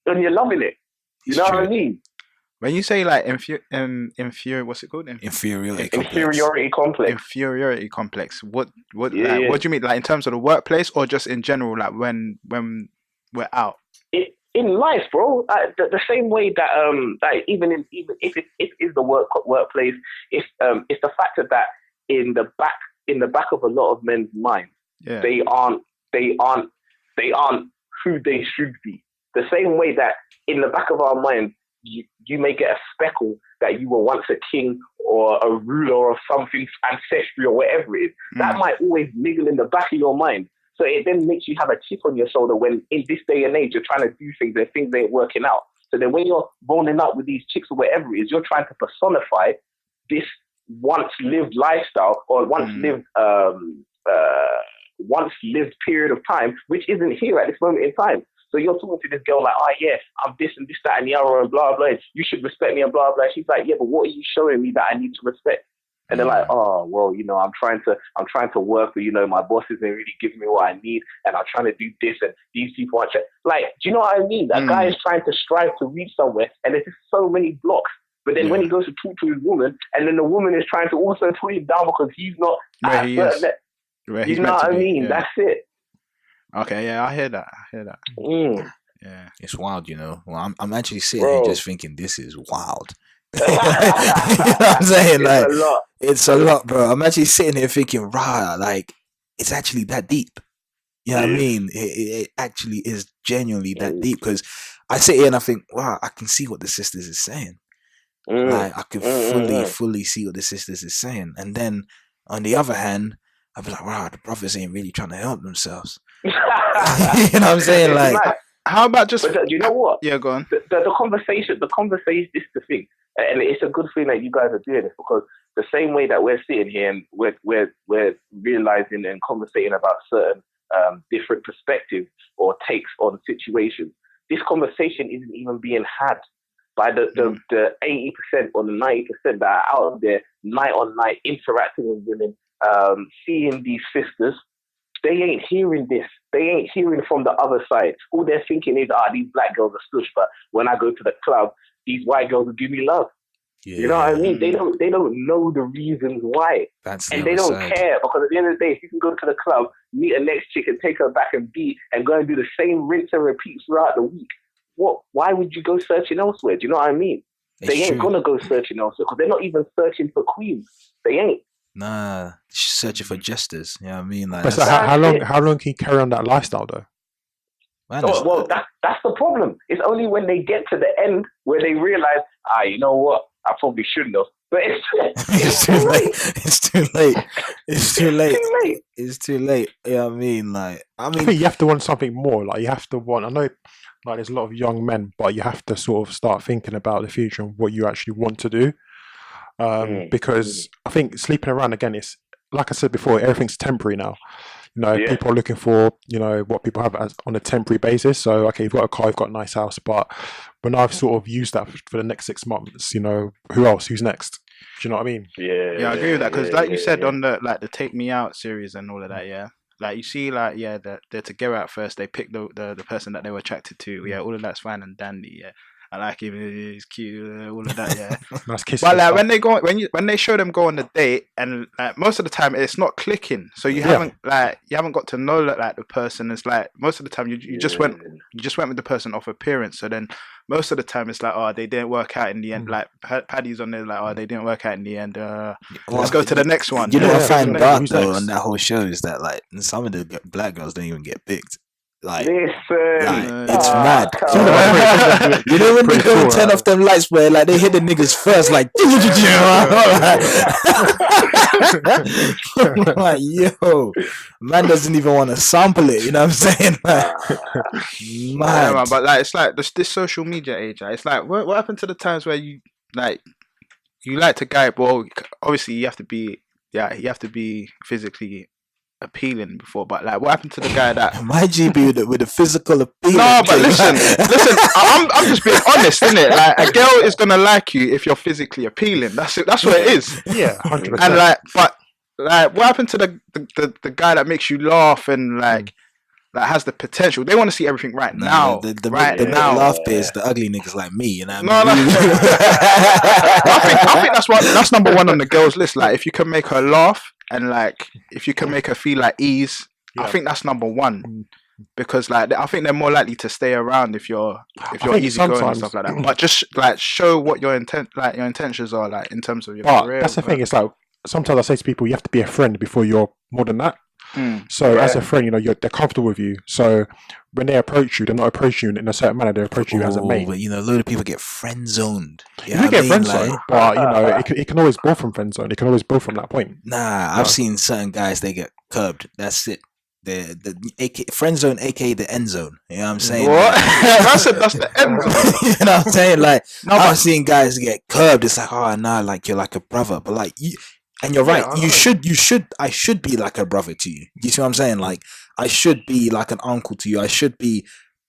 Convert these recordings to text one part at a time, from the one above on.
and you're loving it. You It's know true. what I mean? When you say like what's it called? Inferiority complex. Inferiority complex. Inferiority complex. What Yeah. what do you mean? Like in terms of the workplace, or just in general? Like when we're out. In life, bro, the same way that even if it is the workplace, it's the fact that in the back of a lot of men's minds, Yeah. they aren't who they should be. The same way that in the back of our minds, you may get a speckle that you were once a king or a ruler of something ancestry or whatever it is. That might always niggle in the back of your mind. So it then makes you have a chip on your shoulder when in this day and age you're trying to do things and things ain't working out. So then when you're rolling up with these chicks or whatever it is, you're trying to personify this once lived lifestyle or once lived period of time, which isn't here at this moment in time. So you're talking to this girl like, oh yeah, I'm this and this, that and the other and blah, blah. You should respect me and blah, blah. She's like, yeah, but what are you showing me that I need to respect? And they're like, oh, well, I'm trying to work, but my boss isn't really giving me what I need, and I'm trying to do this, and these people aren't like, do you know what I mean? A guy is trying to strive to reach somewhere, and there's just so many blocks. But then when he goes to talk to his woman, and then the woman is trying to also put him down because he's not where he is. You know what I mean? Yeah. That's it. Okay, yeah, I hear that. Yeah, it's wild, Well, I'm actually sitting here just thinking this is wild. You know what I'm saying? Like, it's a lot, bro. I'm actually sitting here thinking, like, it's actually that deep. You know what I mean? It actually is genuinely that deep, because I sit here and I think, wow, I can see what the sisters is saying. Like, I can fully see what the sisters is saying. And then on the other hand, I'd be like, wow, the brothers ain't really trying to help themselves. You know what I'm saying? Like, how about just? But you know what? Yeah, go on. The conversation. This is the thing, and it's a good thing that you guys are doing this, because the same way that we're sitting here and we're realizing and conversating about certain different perspectives or takes on situations. This conversation isn't even being had by the 80% or the 90% that are out there night on night interacting with women, seeing these sisters. They ain't hearing this. They ain't hearing from the other side. All they're thinking is, these black girls are slush, but when I go to the club, these white girls will give me love. Yeah. You know what I mean? They don't know the reasons why. And they don't care, because at the end of the day, if you can go to the club, meet a next chick and take her back and beat and go and do the same rinse and repeat throughout the week, why would you go searching elsewhere? Do you know what I mean? They ain't gonna go searching elsewhere, because they're not even searching for queens. They ain't. Nah, searching for jesters. You know what I mean? Like, so how long can you carry on that lifestyle though? Man, well, that's the problem. It's only when they get to the end where they realize, you know what? I probably shouldn't have. But it's too late. It's too late. It's too late. It's too late. You know what I mean? I think you have to want something more. Like, you have to want. I know, like, there's a lot of young men, but you have to sort of start thinking about the future and what you actually want to do. Because I think sleeping around, again, it's like I said before, everything's temporary now. People are looking for what people have on a temporary basis. So okay, you've got a car, you've got a nice house, but when I've sort of used that for the next 6 months, who else? Who's next? Do you know what I mean? Yeah, I agree with that, because like you said on the Take Me Out series and all of that, yeah. Like, you see, like, yeah, they're together at first. They pick the person that they were attracted to. Yeah, all of that's fine and dandy. Yeah, I like him. He's cute. All of that. Yeah. Nice kiss. But like when they show them go on the date, and like most of the time it's not clicking. So you haven't got to know like the person. It's like most of the time you just went with the person off appearance. So then most of the time it's like, they didn't work out in the end. Like Paddy's on there like, they didn't work out in the end. Let's go to the next one. You know what I find dark though on that whole show is that, like, some of the black girls don't even get picked. Like, it's mad. You know when they go and turn off them lights where, like, they hit the niggas first, like, like, yo, man doesn't even want to sample it. You know what I'm saying? Like, mad. But like, it's like this social media age. It's like, what happened to the times where you like to guy? Well, obviously you have to be physically appealing before, but like, what happened to the guy that my GB with the physical appeal? No, but listen, I'm just being honest, innit? Like, a girl is gonna like you if you're physically appealing. That's it. That's what it is. Yeah, 100%. And like, but like, what happened to the guy that makes you laugh and like that has the potential. They want to see everything right now. The right the now. laugh is the ugly niggas like me, you know. No, I think that's number one on the girls' list. Like, if you can make her laugh and like if you can make her feel like ease, I think that's number one. Because like I think they're more likely to stay around if you're easy going and stuff like that. But just like show what your intentions are like in terms of your career. That's the thing. It's like sometimes I say to people, you have to be a friend before you're more than that. So as a friend, you know, they're comfortable with you. So when they approach you, they're not approaching you in a certain manner. They approach you as a mate. But you know, a lot of people get friend zoned. You get friend zoned, but you know, it can always build from friend zone. It can always build from that point. Nah, I've seen certain guys, they get curbed. That's it. The friend zone, aka the end zone. You know what I'm saying? What? that's the end zone. You know what I'm saying? Like, I've seen guys get curbed. It's like, oh no, like you're like a brother, but like you. And you're right. I should be like a brother to you. You see what I'm saying? Like, I should be like an uncle to you. I should be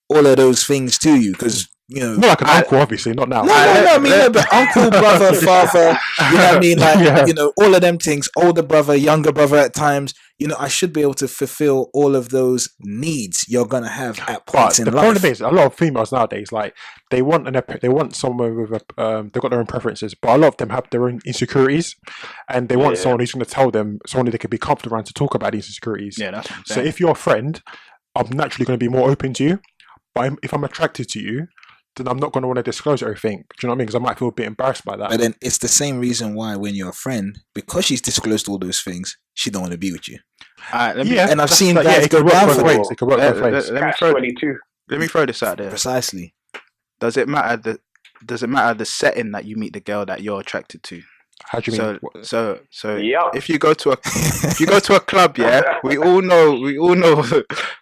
all of those things to you, because you know, not like an uncle, obviously, not now. No, I mean, but uncle, brother, father. You know what I mean? Like, you know, all of them things. Older brother, younger brother at times. You know, I should be able to fulfill all of those needs you're gonna have at points in life. The problem is, a lot of females nowadays, like they want someone with they've got their own preferences, but a lot of them have their own insecurities, and they want someone who's going to tell them, someone they can be comfortable around to talk about these insecurities. Yeah, that's what I'm so saying. if you're a friend, I'm naturally going to be more open to you, but if I'm attracted to you, then I'm not going to want to disclose everything. Do you know what I mean? Because I might feel a bit embarrassed by that. But then it's the same reason why when you're a friend, because she's disclosed all those things, she don't want to be with you. And I've seen guys go down for ways. It could work both ways. Let me throw this out there. Precisely. Does it matter the setting that you meet the girl that you're attracted to? How do you mean? So if you go to a club, yeah, we all know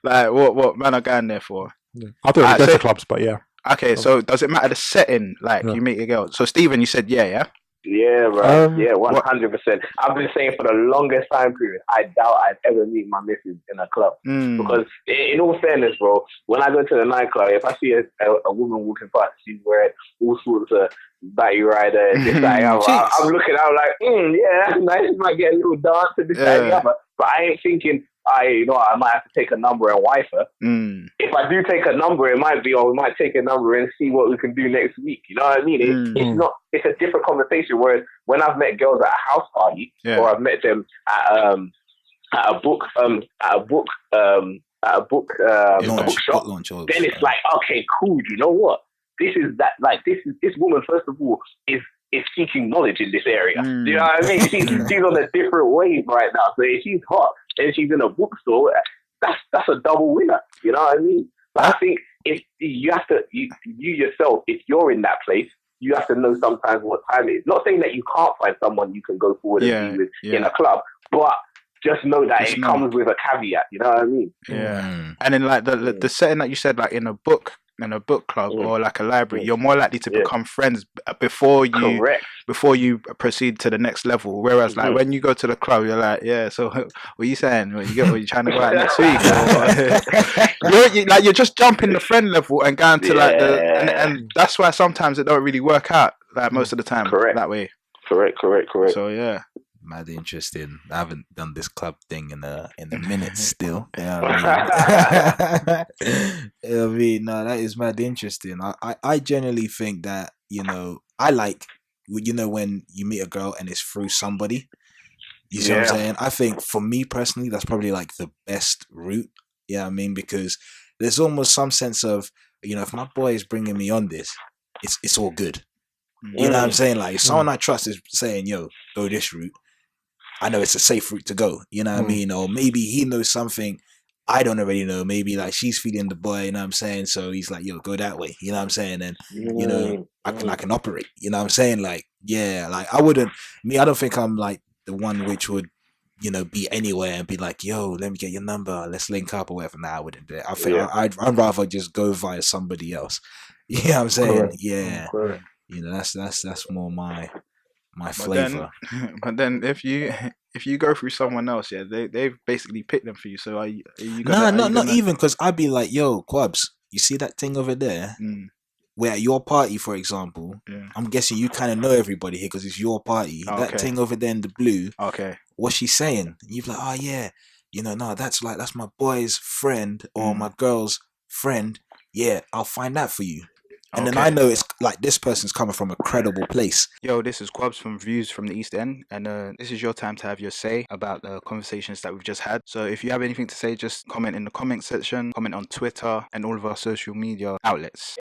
like what men are going there for. Yeah. I don't really go to clubs, but yeah. Okay, so does it matter the setting? Like you meet a girl. So Stephen, you said yeah. Yeah, bro. 100%. I've been saying for the longest time period, I doubt I'd ever meet my missus in a club. Because in all fairness, bro, when I go to the nightclub, if I see a woman walking past, she's wearing all sorts of batty rider, this, that, and other, I'm looking out like, yeah, that's nice. You might get a little dance and this, that, and the other. But I ain't thinking, I might have to take a number and wife her. If I do take a number, it might be, or we might take a number and see what we can do next week. You know what I mean? It's a different conversation. Whereas when I've met girls at a house party, or I've met them at a bookshop, then it's like, okay, cool. You know what? This woman, first of all, is seeking knowledge in this area. Do you know what I mean? She's on a different wave right now. So if she's hot and she's in a bookstore, that's a double winner. You know what I mean? But I think if you have to, you yourself, if you're in that place, you have to know sometimes what time it is. Not saying that you can't find someone you can go forward and be with in a club, but just know that it comes with a caveat. You know what I mean? Yeah. And then like the setting that you said, like in a book club or like a library, you're more likely to become friends before you proceed to the next level. Whereas like when you go to the club, you're like, so what are you saying? What you trying to go out next week? You're just jumping the friend level and going to like and that's why sometimes it don't really work out like most of the time that way. Correct. So yeah. Mad interesting. I haven't done this club thing in a minute still. You know what I mean? No, that is mad interesting. I generally think that, I like, when you meet a girl and it's through somebody. You see what I'm saying? I think for me personally, that's probably like the best route. You know what I mean? Because there's almost some sense of, if my boy is bringing me on this, it's all good. You know what I'm saying? Like, if someone I trust is saying, yo, go this route, I know it's a safe route to go, you know what I mean? Or maybe he knows something I don't already know. Maybe like she's feeling the boy, you know what I'm saying? So he's like, yo, go that way, you know what I'm saying? And, I can operate, you know what I'm saying? Like, like I don't think I'm like the one which would, be anywhere and be like, yo, let me get your number, let's link up or whatever. Nah, I wouldn't do it. I think I'd rather just go via somebody else. You know what I'm saying? Correct. Yeah. Correct. That's more my flavor. But then if you go through someone else, they've basically picked them for you. So are you gonna, not even, because I'd be like, yo, Quabs, you see that thing over there? Where at your party, for example, I'm guessing you kind of know everybody here because it's your party. That thing over there in the blue, okay, what's she saying? You're like, oh yeah, no, that's my boy's friend or my girl's friend. Yeah, I'll find that for you. And then I know it's like this person's coming from a credible place. Yo, this is Quabs from Views from the East End, and this is your time to have your say about the conversations that we've just had. So if you have anything to say, just comment in the comment section, comment on Twitter and all of our social media outlets.